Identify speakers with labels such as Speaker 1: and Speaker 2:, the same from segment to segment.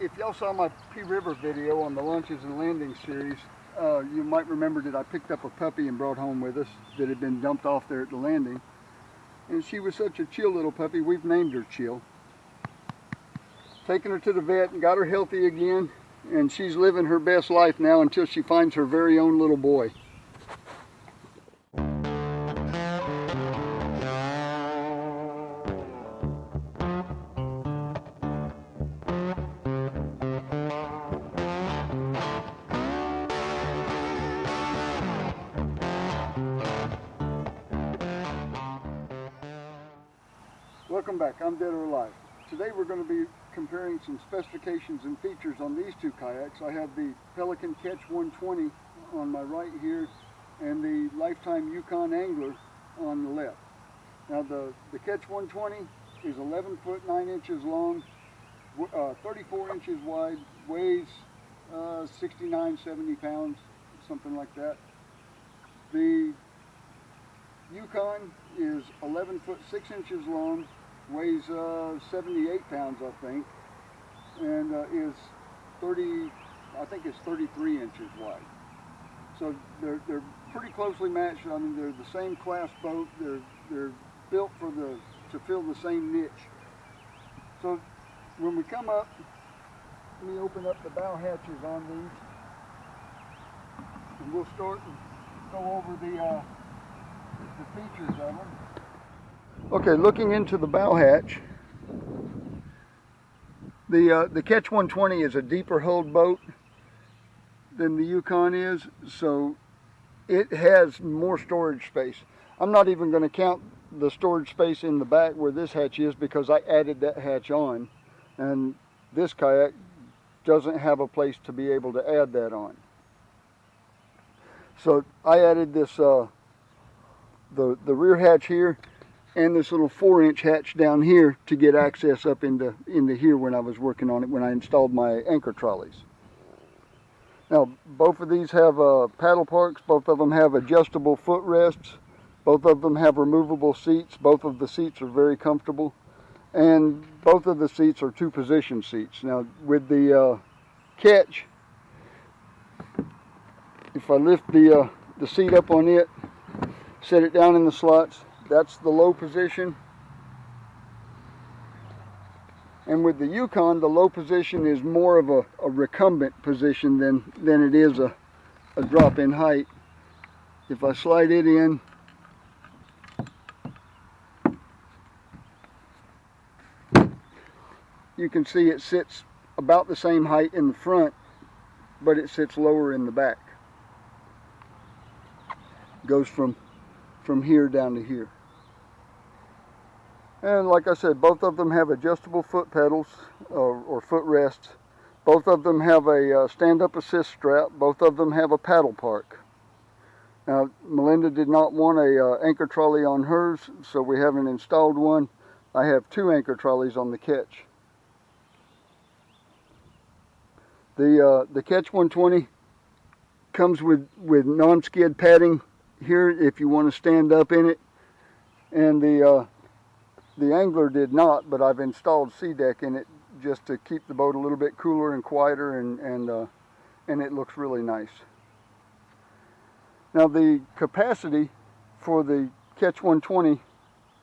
Speaker 1: If y'all saw my P River video on the Launches and Landings series, you might remember that I picked up a puppy and brought home with us that had been dumped off there at the landing. And she was such a chill little puppy, we've named her Chill. Taken her to the vet and got her healthy again, and she's living her best life now until she finds her very own little boy. Welcome back, I'm Dead or Alive. Today we're going to be comparing some specifications and features on these two kayaks. I have the Pelican Catch 120 on my right here and the Lifetime Yukon Angler on the left. Now the Catch 120 is 11 foot 9 inches long, 34 inches wide, weighs 69, 70 pounds, something like that. The Yukon is 11 foot 6 inches long, weighs 78 pounds, I think, and is 30, I think it's 33 inches wide. So they're pretty closely matched. I mean, they're the same class boat. They're built for to fill the same niche. So when we come up, let me open up the bow hatches on these, and we'll start and go over the features of them. Okay, looking into the bow hatch, the Catch 120 is a deeper hulled boat than the Yukon is, so it has more storage space. I'm not even going to count the storage space in the back where this hatch is because I added that hatch on, and this kayak doesn't have a place to be able to add that on. So I added this the rear hatch here and this little 4-inch hatch down here to get access up into here when I was working on it, when I installed my anchor trolleys. Now both of these have paddle parks, both of them have adjustable footrests, both of them have removable seats, both of the seats are very comfortable, and both of the seats are 2-position seats. Now with the Catch, if I lift the seat up on it, set it down in the slots, that's the low position. And with the Yukon, the low position is more of a recumbent position than it is a drop in height. If I slide it in, you can see it sits about the same height in the front, but it sits lower in the back. Goes from here down to here. And like I said, both of them have adjustable foot pedals or foot rests. Both of them have a stand-up assist strap. Both of them have a paddle park. Now, Melinda did not want a anchor trolley on hers, so we haven't installed one. I have 2 anchor trolleys on the Catch. The Catch 120 comes with non-skid padding here if you want to stand up in it, and the Angler did not, but I've installed sea deck in it just to keep the boat a little bit cooler and quieter, and it looks really nice. Now the capacity for the Catch 120, I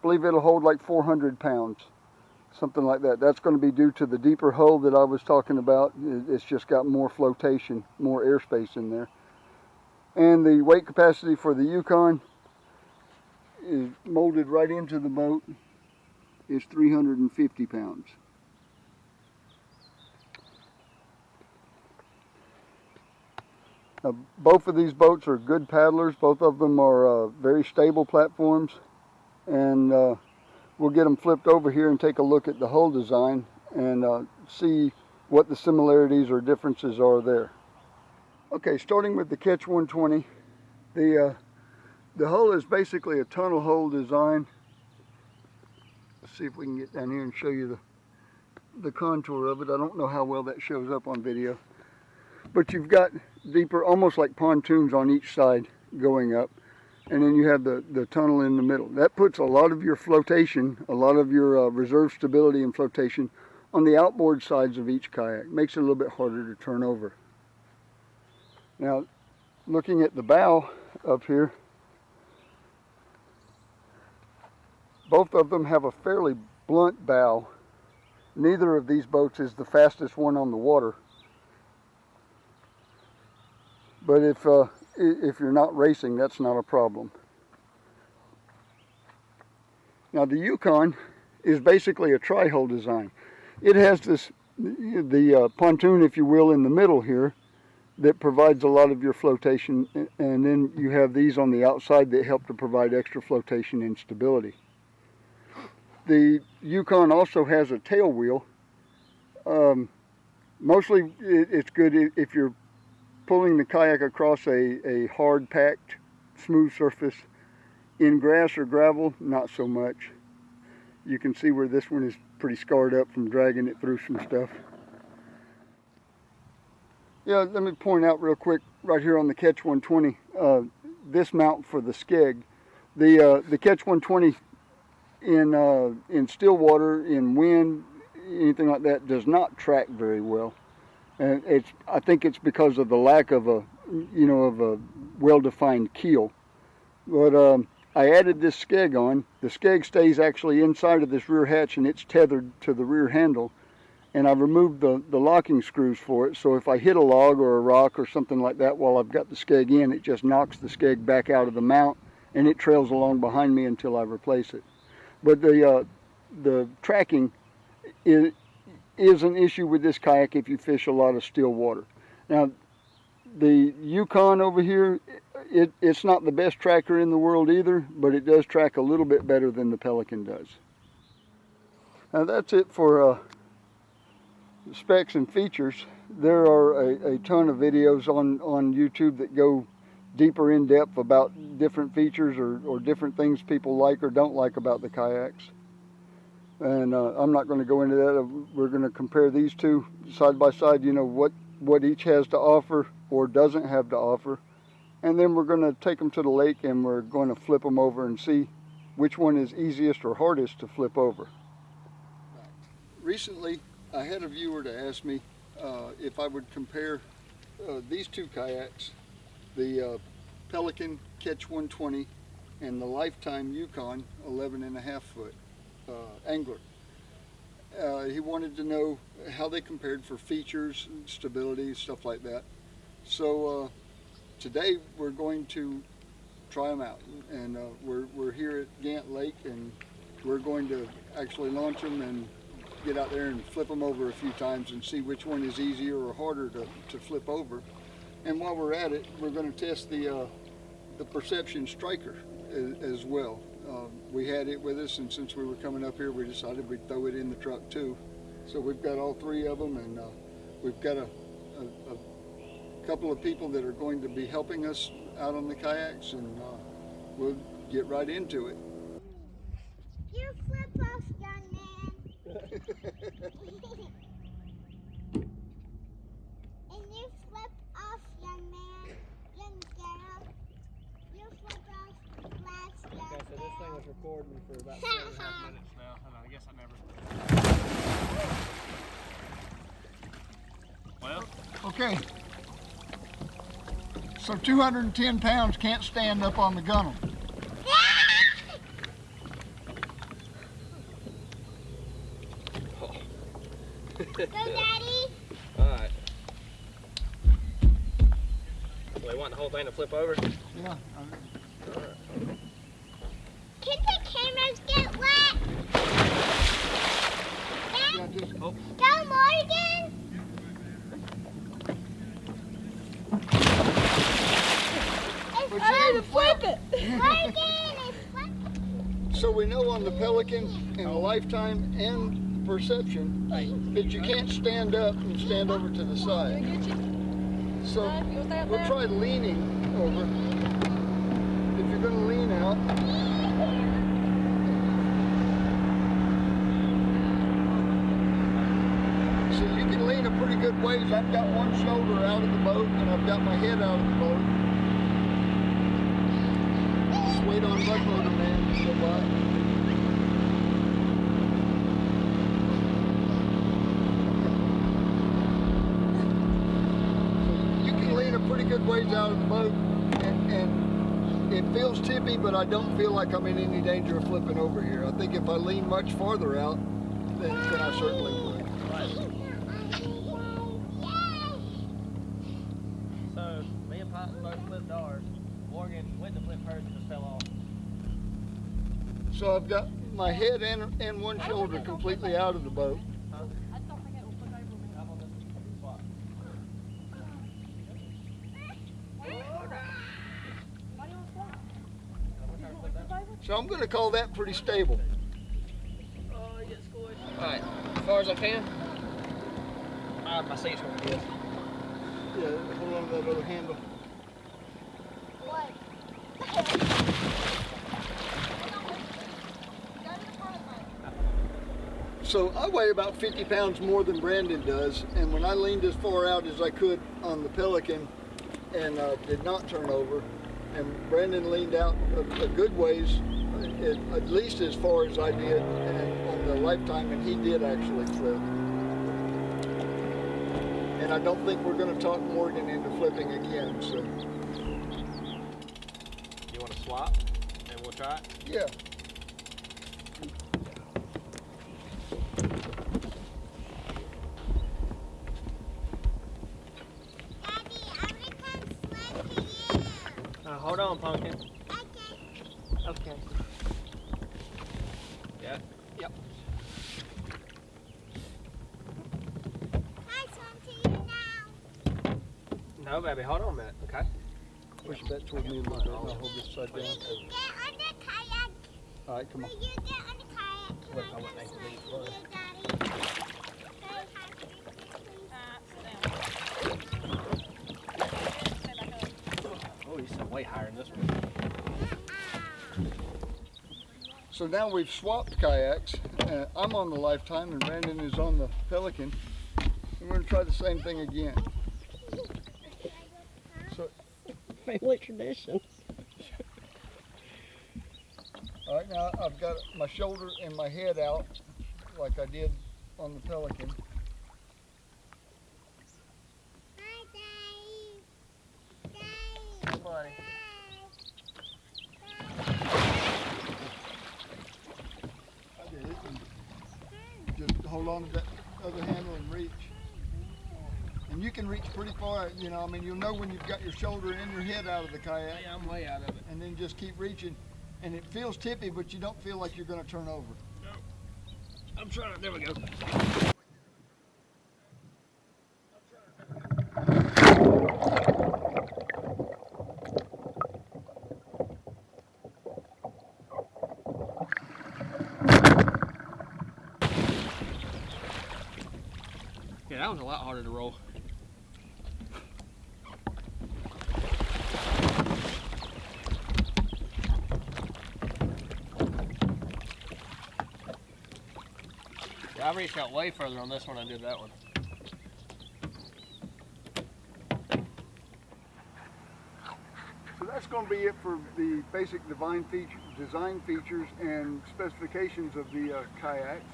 Speaker 1: believe it'll hold like 400 pounds, something like that. That's going to be due to the deeper hull that I was talking about. It's just got more flotation, more airspace in there. And the weight capacity for the Yukon is molded right into the boat. It's 350 pounds. Now, both of these boats are good paddlers. Both of them are very stable platforms. And we'll get them flipped over here and take a look at the hull design and see what the similarities or differences are there. Okay, starting with the Catch 120, the hull is basically a tunnel hole design. Let's see if we can get down here and show you the contour of it. I don't know how well that shows up on video, but you've got deeper, almost like pontoons on each side going up, and then you have the tunnel in the middle. That puts a lot of your flotation, a lot of your reserve stability and flotation on the outboard sides of each kayak. Makes it a little bit harder to turn over. Now, looking at the bow up here, both of them have a fairly blunt bow. Neither of these boats is the fastest one on the water. But if you're not racing, that's not a problem. Now the Yukon is basically a tri-hull design. It has the pontoon, if you will, in the middle here that provides a lot of your flotation, and then you have these on the outside that help to provide extra flotation and stability. The Yukon also has a tail wheel. Mostly it's good if you're pulling the kayak across a hard packed smooth surface. In grass or gravel, not so much. You can see where this one is pretty scarred up from dragging it through some stuff. Yeah, let me point out real quick right here on the Catch 120, this mount for the skeg. The Catch 120 in still water, in wind, anything like that, does not track very well. And I think it's because of the lack of a well-defined keel. But I added this skeg on. The skeg stays actually inside of this rear hatch, and it's tethered to the rear handle. And I've removed the locking screws for it, so if I hit a log or a rock or something like that while I've got the skeg in, it just knocks the skeg back out of the mount, and it trails along behind me until I replace it. But the tracking is an issue with this kayak if you fish a lot of still water. Now, the Yukon over here, it's not the best tracker in the world either, but it does track a little bit better than the Pelican does. Now that's it for specs and features. There are a ton of videos on YouTube that go deeper in depth about different features or different things people like or don't like about the kayaks. And I'm not going to go into that. We're going to compare these two side by side, you know, what each has to offer or doesn't have to offer. And then we're going to take them to the lake and we're going to flip them over and see which one is easiest or hardest to flip over. Recently, I had a viewer to ask me if I would compare these two kayaks, the Pelican Catch 120 and the Lifetime Yukon 11.5 foot Angler. He wanted to know how they compared for features, stability, stuff like that. So today we're going to try them out, and we're here at Gant Lake, and we're going to actually launch them and get out there and flip them over a few times and see which one is easier or harder to flip over. And while we're at it, we're going to test the Perception Striker as well. We had it with us, and since we were coming up here, we decided we'd throw it in the truck too. So we've got all three of them, and we've got a couple of people that are going to be helping us out on the kayaks, and we'll get right into it.
Speaker 2: You flip off, young man. And you flip off, young man. Young girl. You flip off, last young
Speaker 3: Okay, so this thing was recording for about 7.5 minutes now, and I guess I never... Well?
Speaker 1: Okay. So 210 pounds can't stand up on the gunnel.
Speaker 2: Go, Daddy.
Speaker 3: Alright. So they want the whole thing to flip over?
Speaker 1: Yeah.
Speaker 3: Alright.
Speaker 2: Can the cameras get wet?
Speaker 1: Yeah, just,
Speaker 3: Oh.
Speaker 2: Go, Morgan.
Speaker 1: but she didn't flip it.
Speaker 2: Morgan is flipping.
Speaker 1: So we know on the Pelican and the Lifetime and Perception that you can't stand up and stand over to the side. So we'll try leaning over. If you're going to lean out, so you can lean a pretty good ways. I've got one shoulder out of the boat and I've got my head out of the boat. Just wait on Bug Motor Man to go by. good ways out of the boat, and it feels tippy, but I don't feel like I'm in any danger of flipping over here. I think if I lean much farther out, then I certainly would.
Speaker 3: So, me and Pop both flipped ours. Morgan went to flip hers and just fell off.
Speaker 1: So I've got my head and one shoulder completely out of the boat.
Speaker 3: Huh? I'm on this spot.
Speaker 1: So I'm going to call that pretty stable.
Speaker 3: Oh, you get squished. Alright, as far as I can. My seat's going to be good.
Speaker 1: Yeah, hold on to that other handle.
Speaker 2: What?
Speaker 1: So I weigh about 50 pounds more than Brandon does, and when I leaned as far out as I could on the Pelican and did not turn over, and Brandon leaned out a good ways, at least as far as I did and on the Lifetime, and he did actually flip. And I don't think we're going to talk Morgan into flipping again, so.
Speaker 3: You want to swap and we'll try it?
Speaker 1: Yeah.
Speaker 2: Daddy, I will come swim to you.
Speaker 3: Hold on, Pumpkin.
Speaker 2: Okay.
Speaker 3: Okay. Yeah? Yep.
Speaker 2: I swim to you now.
Speaker 3: No, baby, hold on a minute, okay?
Speaker 1: Push it back toward me a little bit, and I'll hold this side
Speaker 2: Will
Speaker 1: down.
Speaker 2: you get on the kayak?
Speaker 1: All right, come on.
Speaker 2: Will you get on the kayak?
Speaker 3: What if I wouldn't ankle these first?
Speaker 2: Daddy.
Speaker 3: Oh, you said way higher than this one.
Speaker 1: So now we've swapped kayaks. I'm on the Lifetime and Brandon is on the Pelican. And we're going to try the same thing again. So,
Speaker 3: Family tradition.
Speaker 1: all right, now I've got my shoulder and my head out like I did on the Pelican.
Speaker 2: Hi, Daddy. Daddy.
Speaker 3: Good buddy.
Speaker 1: Okay, just hold on to that other handle and reach. And you can reach pretty far, you know, I mean, you'll know when you've got your shoulder and your head out of the kayak.
Speaker 3: Yeah, I'm way out of it.
Speaker 1: And then just keep reaching. And it feels tippy, but you don't feel like you're going to turn over.
Speaker 3: I'm trying. There we go. Yeah, that was a lot harder to roll. Yeah, I reached out way further on this one than I did that one.
Speaker 1: So that's going to be it for the basic design features and specifications of the kayaks.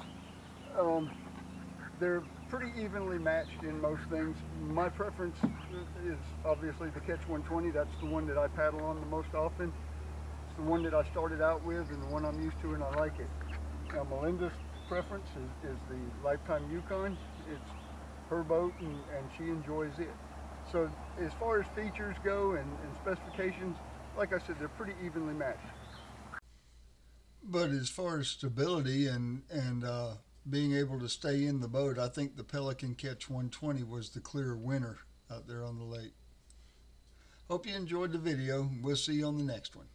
Speaker 1: They're pretty evenly matched in most things. My preference is obviously the Catch 120. That's the one that I paddle on the most often. It's the one that I started out with and the one I'm used to, and I like it. Now Melinda's preference is the Lifetime Yukon. It's her boat and she enjoys it. So as far as features go and specifications, like I said, they're pretty evenly matched. But as far as stability and being able to stay in the boat, I think the Pelican Catch 120 was the clear winner out there on the lake. Hope you enjoyed the video. We'll see you on the next one.